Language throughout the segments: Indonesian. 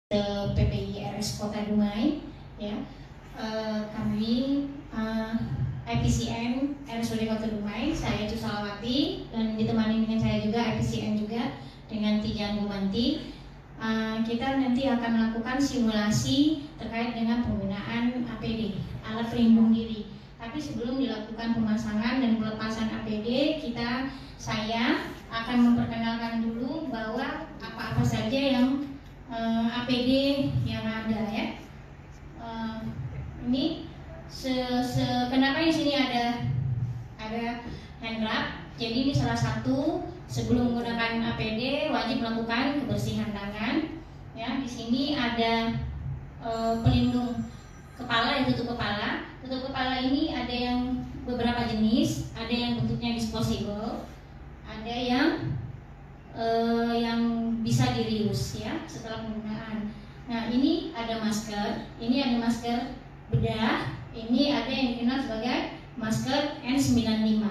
PPI RS Kota Dumai, ya. Kami IPCN RSUD Kota Dumai, saya Cusalawati, dan ditemani dengan saya juga IPCN juga dengan Tijan Bumanti. Kita nanti akan melakukan simulasi terkait dengan penggunaan APD, alat pelindung diri. Tapi sebelum dilakukan pemasangan dan pelepasan APD, saya akan memperkenalkan dulu bahwa apa-apa saja yang APD yang ada, ya. Ini kenapa di sini ada hand wrap. Jadi ini salah satu sebelum menggunakan APD wajib melakukan kebersihan tangan. Ya, di sini ada pelindung kepala, tutup kepala. Tutup kepala ini ada yang beberapa jenis, ada yang bentuknya disposable, ada yang bisa di-reuse, ya, setelah penggunaan. Nah, ini ada masker bedah, ini ada yang dikenal sebagai masker N95.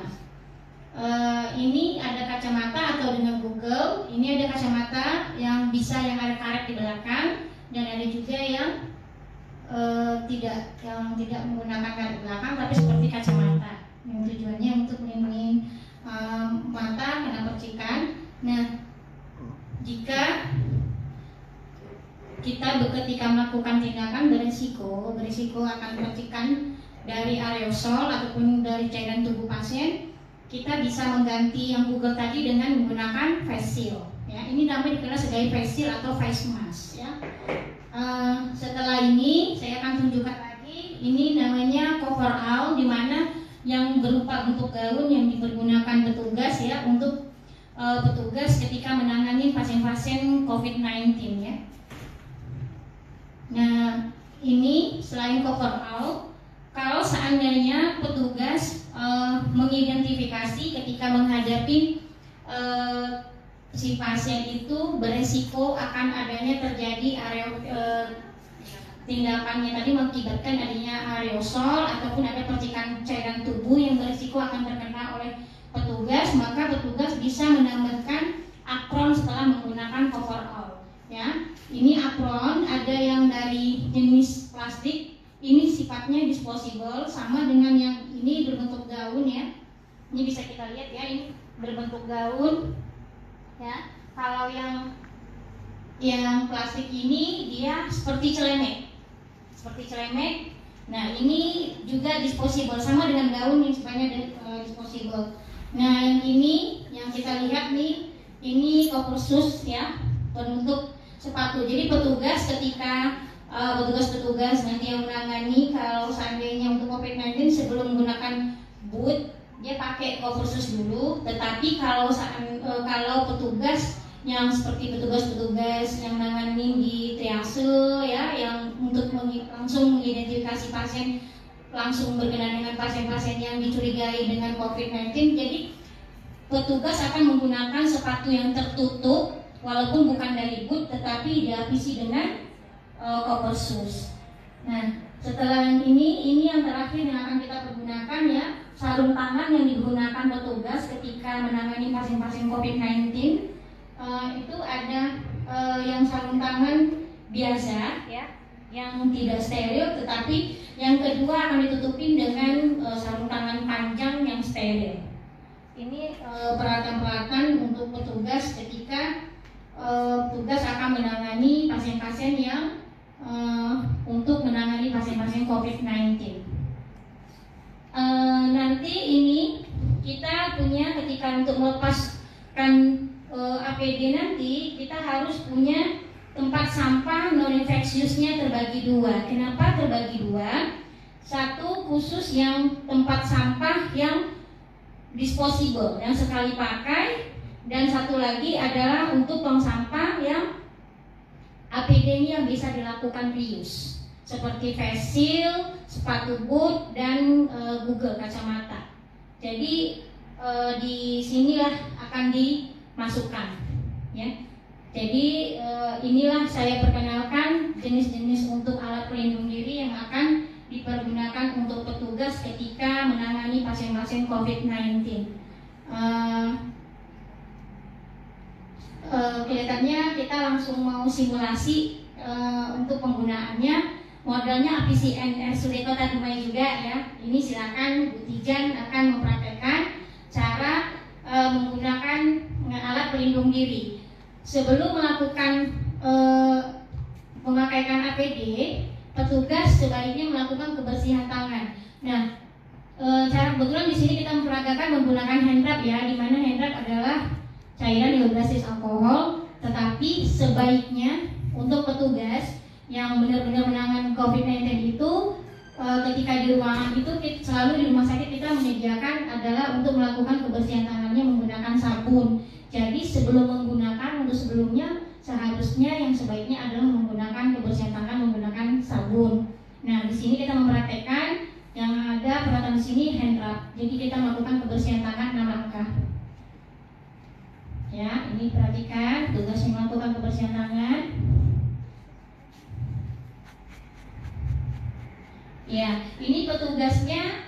Ini ada kacamata atau dengan Google, ini ada kacamata yang ada karet di belakang, dan ada juga yang tidak menggunakan karet di belakang tapi seperti kacamata yang tujuannya untuk melindungi mata kena percikan. Nah, jika kita ketika melakukan tindakan berisiko akan percikan dari aerosol ataupun dari cairan tubuh pasien, kita bisa mengganti yang Google tadi dengan menggunakan face shield. Ya, ini namanya dikenal sebagai face shield atau face mask. Ya. Setelah ini saya akan tunjukkan lagi. Ini namanya coverall, di mana yang berupa bentuk gaun yang dipergunakan petugas, ya, untuk petugas ketika menangani pasien-pasien COVID-19, ya. Nah, ini selain coverall, kalau seandainya petugas mengidentifikasi ketika menghadapi si pasien itu beresiko akan adanya terjadi tindakannya tadi mengakibatkan adanya aerosol ataupun ada percikan cairan tubuh yang beresiko akan terkena oleh petugas, maka petugas bisa menambahkan apron setelah menggunakan coverall, ya. Ini apron ada yang dari jenis plastik, ini sifatnya disposable, sama dengan yang ini berbentuk gaun, ya. Ini bisa kita lihat, ya, ini berbentuk gaun, ya. Kalau yang plastik ini dia seperti celemek. Nah, ini juga disposable, sama dengan gaun yang sifatnya disposable. Nah, yang ini yang kita lihat nih, ini coversus, ya, bentuk sepatu. Jadi petugas ketika petugas nanti yang menangani, kalau seandainya untuk COVID-19 sebelum menggunakan boot, dia pakai coversus dulu. Tetapi kalau petugas yang seperti petugas yang menangani di triase, ya, yang untuk langsung mengidentifikasi pasien, langsung berkenaan dengan pasien-pasien yang dicurigai dengan COVID-19, jadi petugas akan menggunakan sepatu yang tertutup, walaupun bukan dari boot, tetapi dilapisi dengan coversus. Nah, setelah ini yang terakhir yang akan kita pergunakan, ya, sarung tangan yang digunakan petugas ketika menangani pasien-pasien COVID-19. Itu ada yang sarung tangan biasa, ya, yang tidak steril, tetapi yang kedua akan ditutupin dengan sarung tangan panjang yang steril. Ini peralatan-peralatan untuk petugas ketika petugas akan menangani pasien-pasien yang untuk menangani pasien-pasien COVID-19. Nanti ini kita punya ketika untuk melepaskan APD nanti kita harus punya tempat sampah non-infeksiusnya terbagi dua. Kenapa terbagi dua? Satu khusus yang tempat sampah yang disposable, yang sekali pakai, dan satu lagi adalah untuk tong sampah yang APD-nya yang bisa dilakukan reuse, seperti face shield, sepatu boot, dan Google kacamata. Jadi di sinilah akan dimasukkan, ya. Jadi inilah saya perkenalkan jenis-jenis untuk alat pelindung diri yang akan dipergunakan untuk petugas ketika menangani pasien-pasien COVID-19. Kelihatannya kita langsung mau simulasi untuk penggunaannya. Modelnya APCN RSUD Kota Dumai juga ya. Ini silakan Bu Tijan akan mempraktekkan cara menggunakan alat pelindung diri. Sebelum melakukan pemakaian APD, petugas sebaiknya melakukan kebersihan tangan. Nah, cara kebetulan di sini kita memperagakan menggunakan hand rub ya, di mana hand rub adalah cairan yang berbasis alkohol, tetapi sebaiknya untuk petugas yang benar-benar menangani COVID-19 itu ketika di ruangan itu selalu di rumah sakit kita menyediakan adalah untuk melakukan kebersihan tangannya menggunakan sabun. Jadi sebelum menggunakan untuk sebelumnya seharusnya yang sebaiknya adalah menggunakan kebersihan tangan menggunakan sabun. Nah, di sini kita mempraktekkan yang ada peralatan di sini hand rub. Jadi kita melakukan kebersihan tangan 6 langkah. Ya, ini perhatikan tugas yang melakukan kebersihan tangan. Ya, ini petugasnya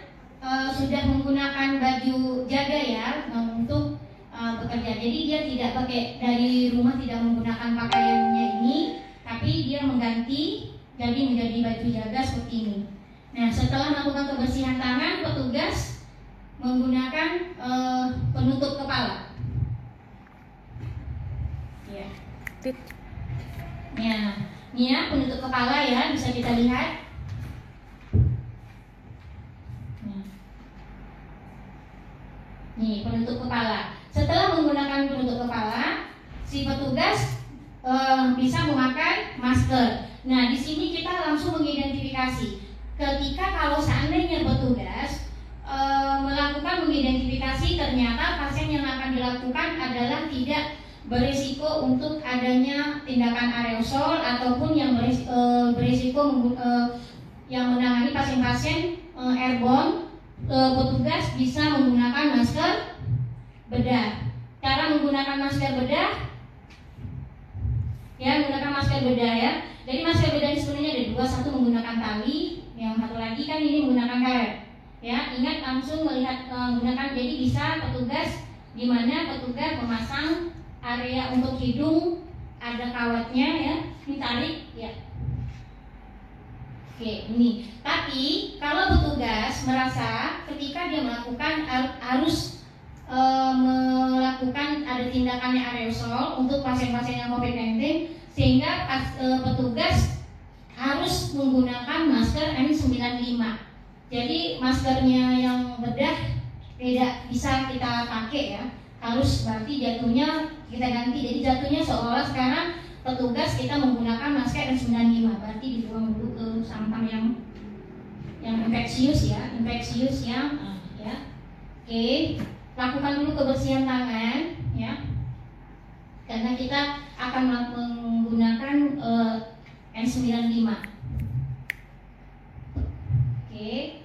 sudah menggunakan baju jaga ya untuk bekerja. Jadi dia tidak pakai dari rumah, tidak menggunakan pakaiannya ini, tapi dia mengganti jadi menjadi baju jaga seperti ini. Nah, setelah melakukan kebersihan tangan, petugas menggunakan penutup kepala. Ya. Ya, ini ya penutup kepala ya, bisa kita lihat. Nih, penutup kepala. Setelah menggunakan penutup kepala, si petugas bisa memakai masker. Nah, di sini kita langsung mengidentifikasi. Ketika kalau seandainya petugas melakukan mengidentifikasi, ternyata pasien yang akan dilakukan adalah tidak berisiko untuk adanya tindakan aerosol ataupun yang berisiko yang menangani pasien-pasien airborne. Petugas bisa menggunakan masker bedah. Cara menggunakan masker bedah, ya menggunakan masker bedah ya. Jadi masker bedah ini sebenarnya ada dua, satu menggunakan tali, yang satu lagi kan ini menggunakan karet. Ya, ingat langsung melihat menggunakan. Jadi bisa petugas di mana petugas memasang area untuk hidung ada kawatnya ya, ini tarik ya. Oke, ini. Tapi kalau petugas merasa ketika dia melakukan harus melakukan ada tindakannya aerosol untuk pasien-pasien yang COVID-19, sehingga petugas harus menggunakan masker N95. Jadi maskernya yang bedah tidak bisa kita pakai ya, harus berarti jatuhnya kita ganti. Jadi jatuhnya seolah sekarang petugas kita menggunakan masker N95, berarti dibuang dulu ke sampah yang infeksius ya, ya. Oke, lakukan dulu kebersihan tangan ya, karena kita akan menggunakan N95. Oke,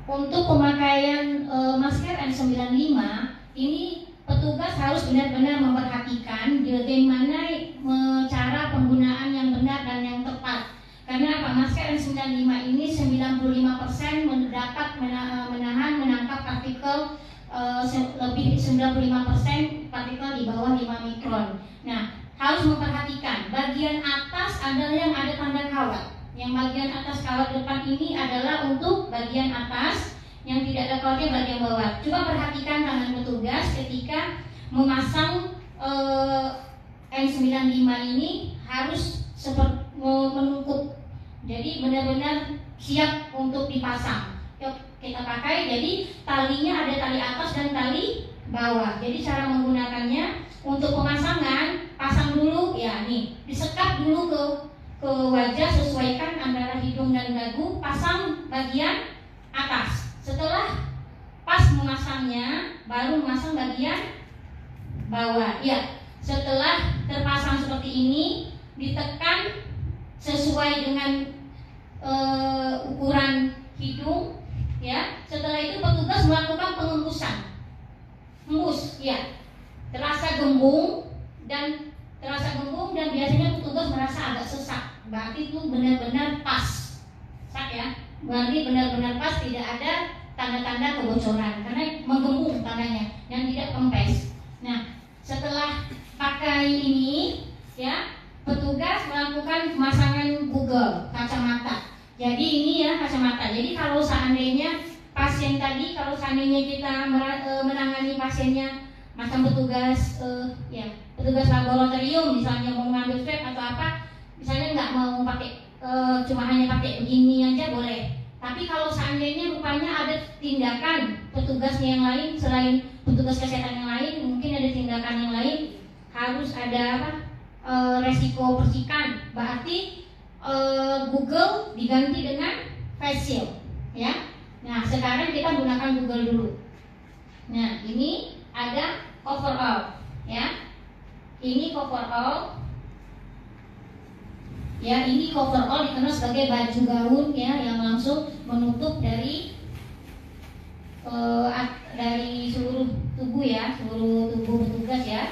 untuk pemakaian masker N95 ini petugas harus benar-benar memperhatikan bagaimana cara penggunaan yang benar dan yang tepat. Karena apa? Masker N95 ini 95% dapat menangkap partikel lebih 95% partikel di bawah 5 mikron. Nah, harus memperhatikan bagian atas adalah yang ada tanda kawat. Yang bagian atas kawat depan ini adalah untuk bagian atas, yang tidak ada kawatnya bagian bawah. Coba perhatikan tangan petugas ketika memasang N95 ini harus seperti menungkup. Jadi benar-benar siap untuk dipasang. Yuk kita pakai. Jadi talinya ada tali atas dan tali bawah. Jadi cara menggunakannya untuk pemasangan, pasang dulu ya nih, disekap dulu ke wajah, sesuaikan antara hidung dan dagu, pasang bagian atas. Setelah pas memasangnya, baru memasang bagian bawah. Ya, setelah terpasang seperti ini, ditekan sesuai dengan ukuran hidung. Ya, setelah itu petugas melakukan pengembusan. Hembus, ya. Terasa gembung dan biasanya petugas merasa agak sesak. Berarti itu benar-benar pas. Sak ya. Berarti benar-benar pas, tidak ada tanda-tanda kebocoran karena menggembung tangannya yang tidak kempes. Nah, setelah pakai ini, ya, petugas melakukan pemasangan Google kacamata. Jadi ini ya kacamata. Jadi kalau seandainya pasien tadi, kalau seandainya kita menangani pasiennya macam petugas ya petugas laboratorium misalnya mau mengambil swab atau apa, misalnya nggak mau pakai cuma hanya pakai begini aja boleh. Tapi kalau seandainya rupanya ada tindakan petugas yang lain selain petugas kesehatan yang lain, mungkin ada tindakan yang lain, harus ada apa resiko percikan, berarti Google diganti dengan face shield, ya. Nah sekarang kita gunakan Google dulu. Nah ini ada coverall, ya. Ini coverall, ya. Ini coverall dikenal sebagai baju gaun, ya, yang langsung menutup dari seluruh tubuh, ya, seluruh tubuh petugas, ya.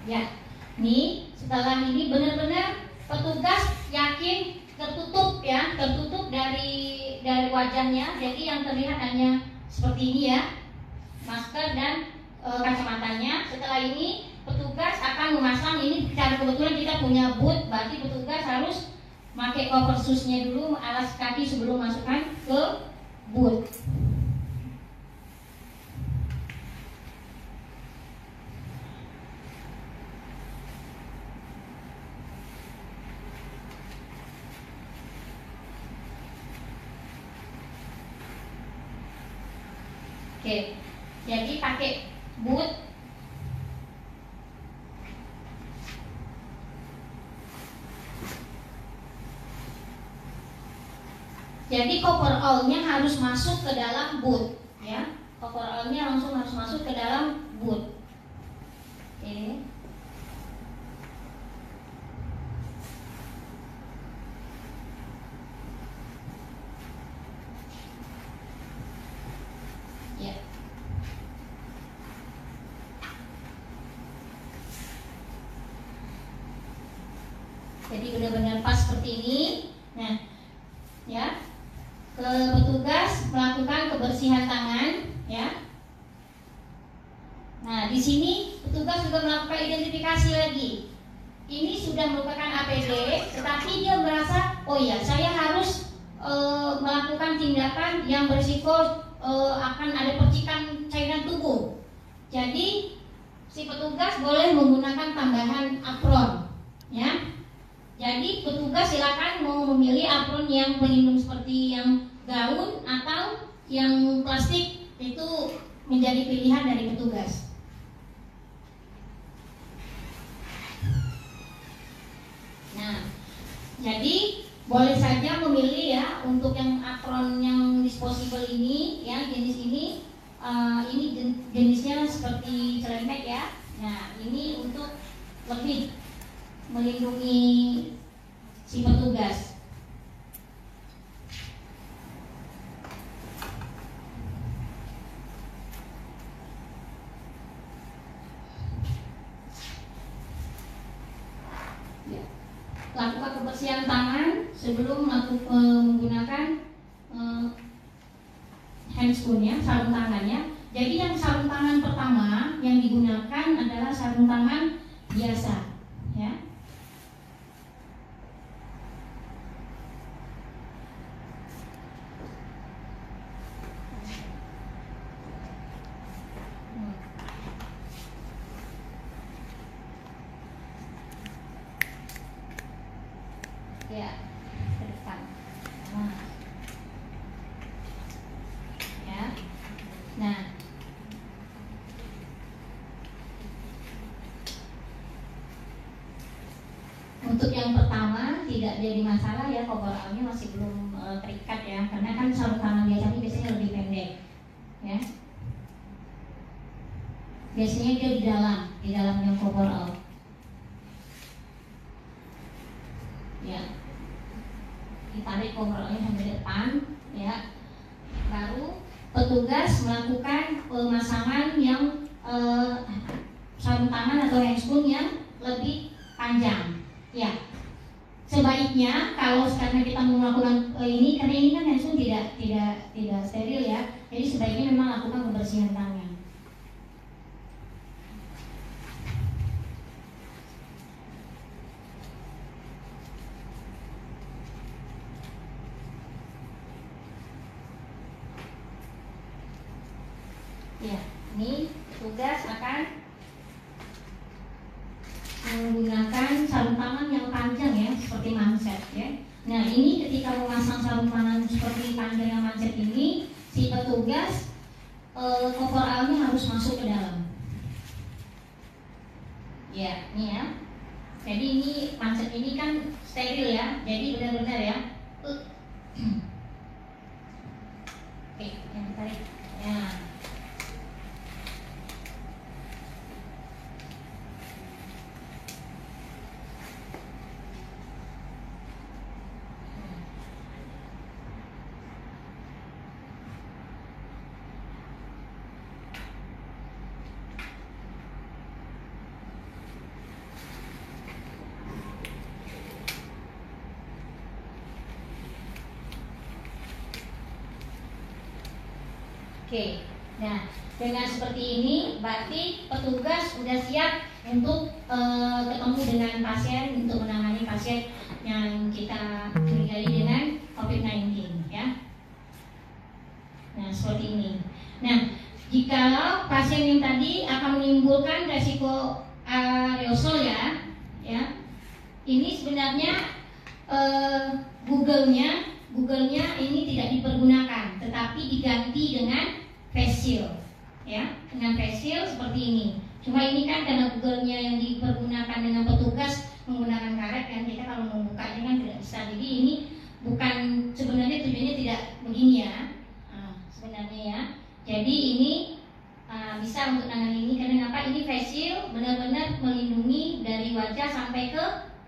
Ya, nih setelah ini benar-benar petugas yakin tertutup, ya, tertutup dari wajahnya. Jadi yang terlihat hanya seperti ini, ya, masker dan kacamatanya. Setelah ini petugas akan memasang ini. Secara kebetulan kita punya boot, berarti petugas harus pakai cover shoes-nya dulu, alas kaki sebelum masukkan ke boot. Oke, jadi pakai boot. Jadi coverall-nya harus masuk ke dalam boot, ya. Coverall-nya langsung harus masuk ke dalam boot. Oke. Jadi benar-benar pas seperti ini. Nah, ya, petugas melakukan kebersihan tangan, ya. Nah, di sini petugas juga melakukan identifikasi lagi. Ini sudah merupakan APD, tetapi dia merasa, oh ya, saya harus melakukan tindakan yang berisiko akan ada percikan cairan tubuh. Jadi si petugas boleh menggunakan tambahan apron, ya. Jadi petugas silakan mau memilih apron yang pelindung seperti yang gaun atau yang plastik, itu menjadi pilihan dari petugas. Nah, jadi boleh saja memilih, ya, untuk yang apron yang disposable ini, ya, jenis ini jenisnya seperti celemek, ya. Nah, ini untuk lebih melindungi si petugas. Ya. Lakukan kebersihan tangan sebelum menggunakan handscoon, ya, sarung tangannya. Jadi yang sarung tangan pertama yang digunakan adalah sarung tangan biasa, ya. Ya, ke depan. Nah. Ya. Nah. Untuk yang pertama tidak jadi masalah, ya, coverallnya masih belum terikat ya, karena kan sarung tangan biasanya lebih pendek ya. Biasanya dia di dalam yang coverall ya, ditarik coverallnya sampai depan ya. Baru petugas melakukan pemasangan yang sarung tangan atau handscoon yang lebih panjang ya. Sebaiknya kalau karena kita mau melakukan ini, karena ini kan handscoon tidak steril ya, jadi sebaiknya memang lakukan pembersihan tangan. Ya, ini tugas akan menggunakan sarung tangan yang panjang ya, seperti manset ya. Nah, ini ketika memasang sarung tangan seperti panjang yang manset ini, si petugas coverallnya harus masuk ke dalam. Ya, ini ya. Jadi ini manset ini kan steril ya, jadi benar-benar ya. Oke, yang ditarik. Ya. Oke, nah dengan seperti ini berarti petugas sudah siap untuk ketemu dengan pasien, untuk menangani pasien yang kita curigai dengan COVID-19 ya. Nah seperti ini. Nah jikalau pasien yang tadi akan menimbulkan resiko aerosol ya, ini sebenarnya Google-nya ini tidak dipergunakan, tetapi diganti dengan face shield ya, dengan face shield seperti ini. Cuma ini kan karena Google-nya yang dipergunakan dengan petugas menggunakan karet kan, kita kalau membukanya kan tidak bisa. Jadi ini bukan, sebenarnya tujuannya tidak begini ya, sebenarnya ya. Jadi ini bisa untuk tangan ini, karena apa? Ini face shield benar-benar melindungi dari wajah sampai ke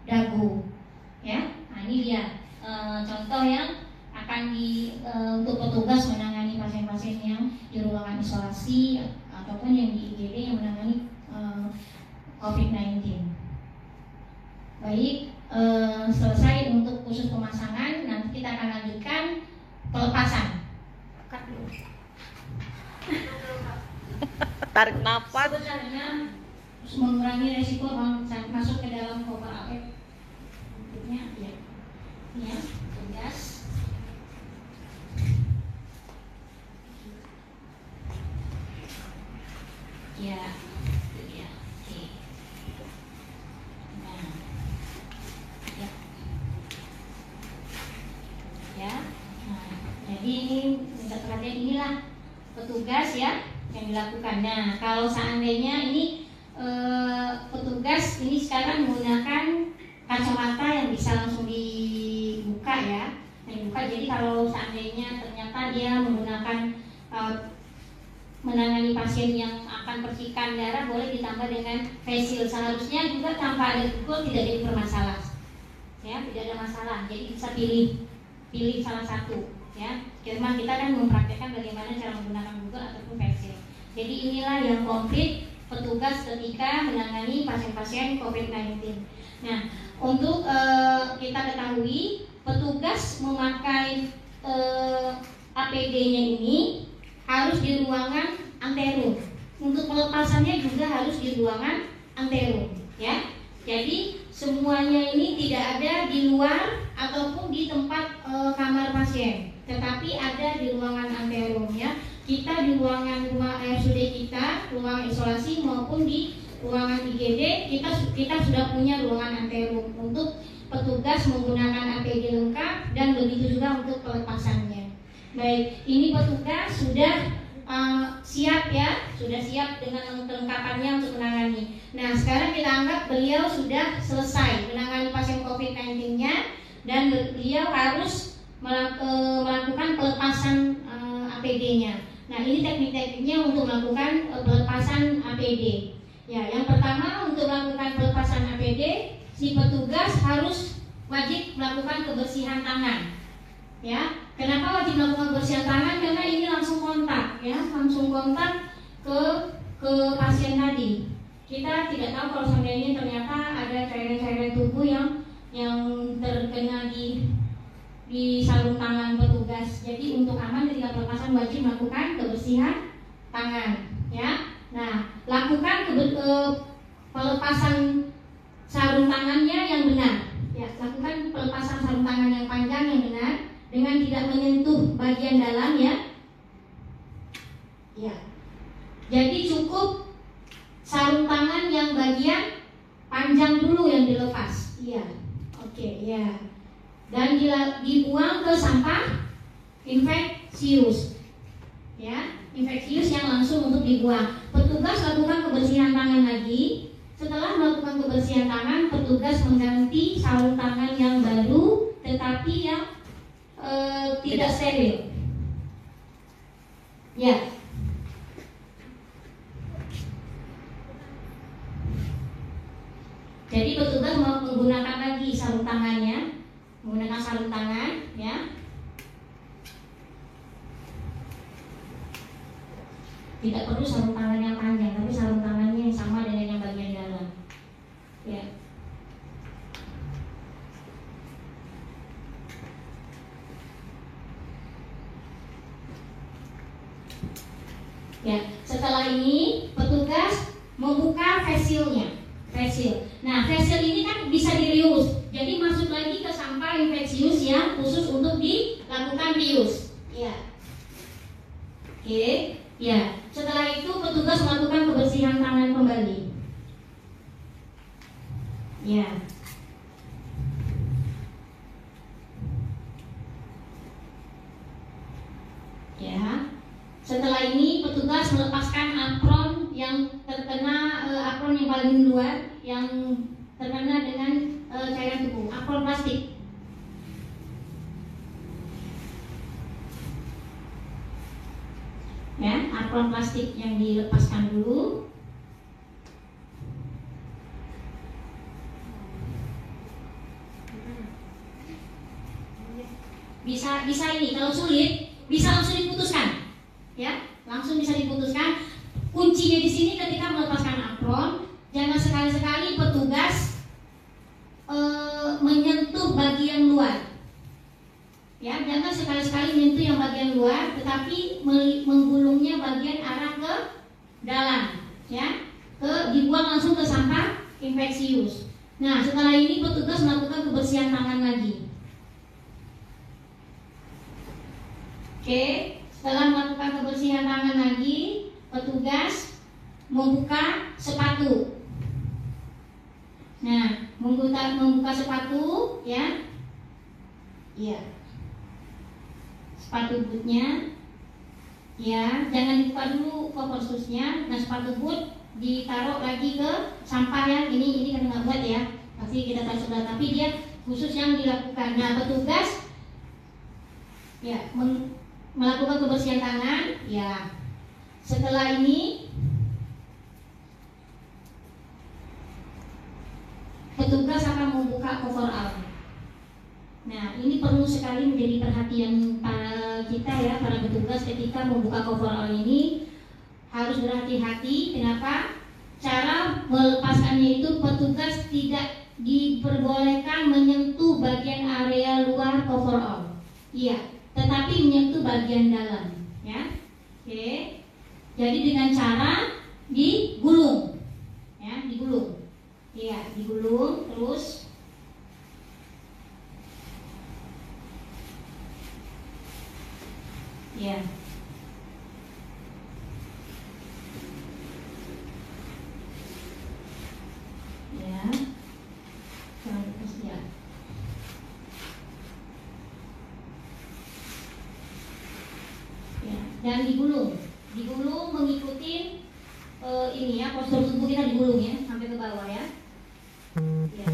dagu ya. Nah ini dia contoh yang akan untuk petugas menangani pasien-pasien yang di ruangan isolasi ataupun yang di IGD yang menangani COVID-19. Baik, selesai untuk khusus pemasangan. Nanti kita akan lanjutkan pelepasan. Tarik nafas. Sebenarnya mengurangi resiko masuk ke dalam cover AF. Berikutnya ya, tugas. Ya, itu dia. Oke. Nah, ya. Ya. Nah, jadi ini minta perhatian, inilah petugas ya yang dilakukan. Nah, kalau seandainya ini petugas ini sekarang menggunakan kacamata yang bisa langsung dibuka ya, dibuka. Jadi kalau seandainya ternyata dia menggunakan menangani pasien yang akan percikan darah, boleh ditambah dengan face shield. Seharusnya juga tanpa ada Google tidak jadi bermasalah ya, tidak ada masalah. Jadi bisa pilih salah satu ya. Cuma kita kan mempraktekkan bagaimana cara menggunakan Google ataupun face shield. Jadi inilah yang komplit petugas ketika menangani pasien-pasien COVID-19. Nah, untuk kita ketahui, petugas memakai APD-nya ini harus di ruangan anterum. Untuk pelepasannya juga harus di ruangan anterum, ya. Jadi semuanya ini tidak ada di luar ataupun di tempat kamar pasien, tetapi ada di ruangan anterum, ya. Kita di ruangan RSUD kita, ruang isolasi maupun di ruangan IGD, kita sudah punya ruangan anterum untuk petugas menggunakan APD lengkap, dan begitu juga untuk pelepasannya. Baik, ini petugas sudah siap ya, sudah siap dengan kelengkapannya untuk menangani. Nah, sekarang kita anggap beliau sudah selesai menangani pasien COVID-19-nya, dan beliau harus melakukan pelepasan APD-nya. Nah, ini teknik-tekniknya untuk melakukan pelepasan APD. Ya, yang pertama untuk melakukan pelepasan APD, si petugas harus wajib melakukan kebersihan tangan. Ya, kenapa wajib melakukan kebersihan tangan? Karena ini langsung kontak, ya, langsung kontak ke pasien tadi. Kita tidak tahu kalau seandainya ternyata ada cairan-cairan tubuh yang terkena di sarung tangan petugas. Jadi untuk aman ketika pelepasan wajib melakukan kebersihan tangan, ya. Nah, lakukan pelepasan sarung tangannya yang benar. Ya, lakukan pelepasan sarung tangan yang panjang yang benar dengan tidak menyentuh bagian dalam, ya. Ya. Jadi cukup sarung tangan yang bagian panjang dulu yang dilepas. Iya. Oke, ya. Dan dibuang ke sampah infeksius. Ya, infeksius yang langsung untuk dibuang. Petugas lakukan kebersihan tangan lagi. Setelah melakukan kebersihan tangan, petugas mengganti sarung tangan yang baru tetapi yang tidak steril. Ya. Jadi petugas mau menggunakan lagi sarung tangannya, menggunakan sarung tangan, ya. Tidak perlu sarung tangan yang panjang, tapi sarung tangannya yang sama dengan yang bagian dalam. Ya. Ya, setelah ini petugas membuka facialnya. Facial. Nah, facial ini kan bisa dirius. Jadi masuk lagi ke sampah infeksius yang khusus untuk dilakukan rius. Ya. Oke. Ya. Setelah itu petugas melakukan kebersihan tangan kembali. Ya. Ya. Setelah ini petugas melepaskan apron yang terkena apron yang paling luar yang terkena dengan cairan tubuh, apron plastik. Ya, apron plastik yang dilepaskan dulu. Bisa ini kalau sulit bisa langsung diputuskan. Ya, langsung bisa diputuskan. Kuncinya di sini ketika melepaskan apron, jangan sekali-sekali petugas menyentuh bagian luar. Ya, jangan sekali-sekali menyentuh yang bagian luar, tetapi menggulungnya bagian arah ke dalam. Ya, dibuang langsung ke sampah infeksius. Nah, setelah ini petugas melakukan kebersihan tangan lagi. Oke. Setelah melakukan kebersihan tangan lagi, petugas membuka sepatu. Nah, membuka sepatu, ya. Iya. Sepatu bootnya, ya. Jangan dibuka dulu cover shoesnya. Nah, sepatu boot ditaruh lagi ke sampah ya. Ini kan nggak buat ya. Pasti kita tahu sudah. Tapi dia khusus yang dilakukan. Nah, petugas, ya, melakukan kebersihan tangan, ya. Setelah ini petugas akan membuka coverall. Nah, ini perlu sekali menjadi perhatian kita ya, para petugas ketika membuka coverall ini harus berhati-hati. Kenapa? Cara melepaskannya itu petugas tidak diperbolehkan menyentuh bagian area luar coverall. Iya. Tetapi menyentuh bagian dalam, ya. Oke. Jadi dengan cara digulung, ya, digulung. Iya, digulung terus. Ya. Ya. Terus ya. Dan digulung mengikuti ini ya, postur tubuh kita digulung ya sampai ke bawah ya. Ya.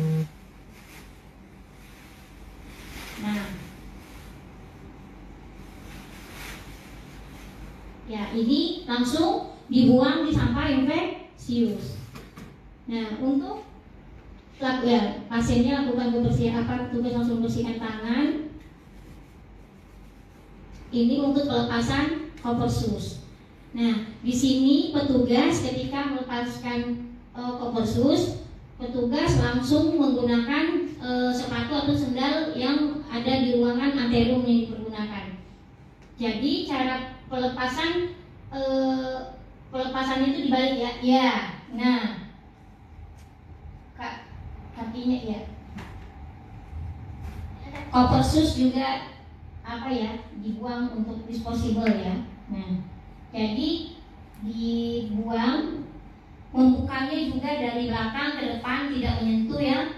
Nah, ini langsung dibuang di sampah infeksius. Nah, untuk pasiennya lakukan kebersihan tugas langsung bersihkan tangan. Ini untuk pelepasan Kopersus. Nah, di sini petugas ketika melepaskan Kopersus, petugas langsung menggunakan sepatu atau sendal yang ada di ruangan anterum yang dipergunakan. Jadi cara pelepasannya itu dibalik ya. Ya. Nah, kakinya ya. Kopersus juga dibuang untuk disposable ya. Nah, jadi dibuang, membukanya juga dari belakang ke depan, tidak menyentuh ya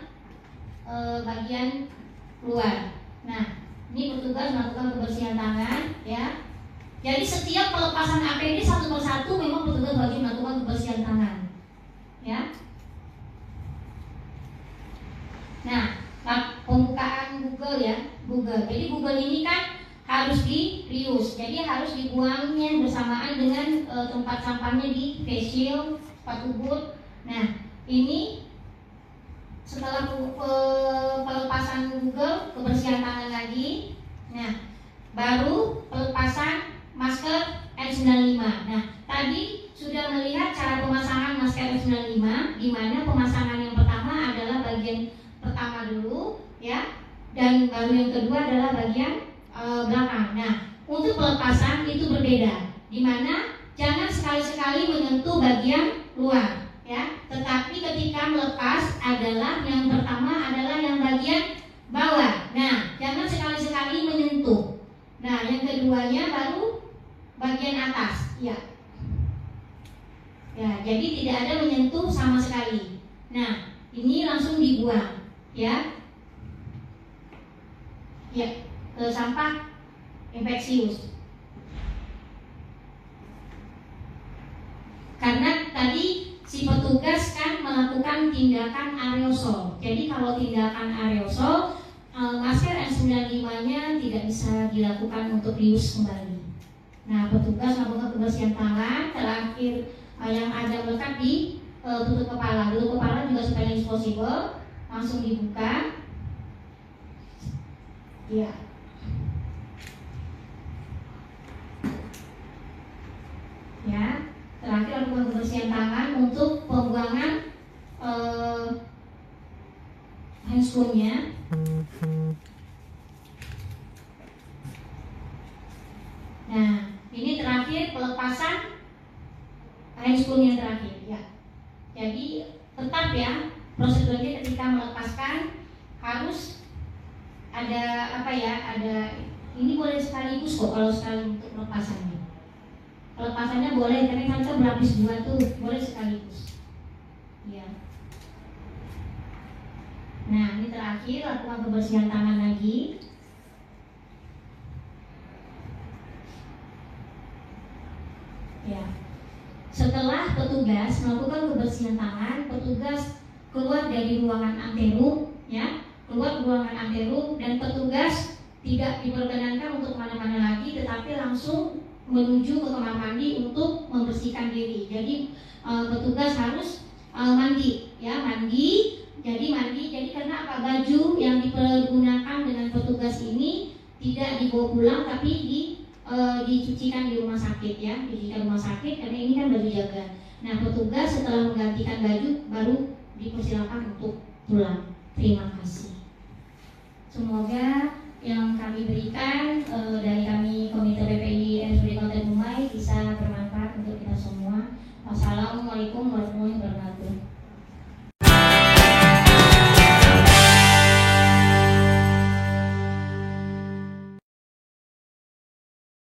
bagian luar. Nah, ini petugas melakukan kebersihan tangan ya. Jadi setiap pelepasan APD satu persatu memang petugas wajib melakukan kebersihan tangan ya. Nah, pembukaan Google ya, Google. Jadi Google ini kan harus di-reuse, jadi harus dibuangnya bersamaan dengan tempat sampahnya di face shield, sepatu boot. Nah, ini setelah pelepasan Google, kebersihan tangan lagi. Nah, baru pelepasan masker N95. Nah, tadi sudah melihat cara pemasangan masker N95, di mana pemasangan yang pertama adalah bagian pertama dulu ya, dan baru yang kedua adalah bagian belakang. Nah, untuk pelepasan itu berbeda, di mana jangan sekali-sekali menyentuh bagian luar ya, tetapi ketika melepas adalah yang pertama adalah yang bagian bawah. Nah, jangan sekali-sekali menyentuh. Nah, yang keduanya baru bagian atas ya. Ya, jadi tidak ada menyentuh sama sekali. Nah, ini langsung dibuang ya. Ya, ke sampah infeksius. Karena tadi si petugas kan melakukan tindakan aerosol. Jadi kalau tindakan aerosol, masker N95-nya tidak bisa dilakukan untuk reuse kembali. Nah, petugas melakukan kebersihan tangan. Terakhir yang ada melekat di tutup kepala. Tutup kepala juga supaya disposable, langsung dibuka. Ya. Ya, terakhir lakukan kebersihan tangan untuk pembuangan handscoon-nya. Nah, ini terakhir pelepasan handscoon yang terakhir ya. Jadi tetap ya prosedurnya ketika melepaskan harus ada ada ini boleh sekaligus kok kalau sekali untuk pelepasannya. Pelepasannya boleh, karena kan kita berlapis dua tuh, boleh sekaligus. Ya. Nah, ini terakhir lakukan kebersihan tangan lagi. Ya. Setelah petugas melakukan kebersihan tangan, petugas keluar dari ruangan anterum, ya, keluar ruangan anterum, dan petugas tidak diperkenankan untuk kemana-mana lagi, tetapi langsung menuju ke kamar mandi untuk membersihkan diri. Jadi petugas harus mandi, ya, mandi. Jadi karena apa, baju yang dipergunakan dengan petugas ini tidak dibawa pulang, tapi dicucikan di rumah sakit ya, dicucikan rumah sakit karena ini kan baju jaga. Nah, petugas setelah menggantikan baju baru dipersilakan untuk pulang. Terima kasih. Semoga yang kami berikan dari kami Komite PPI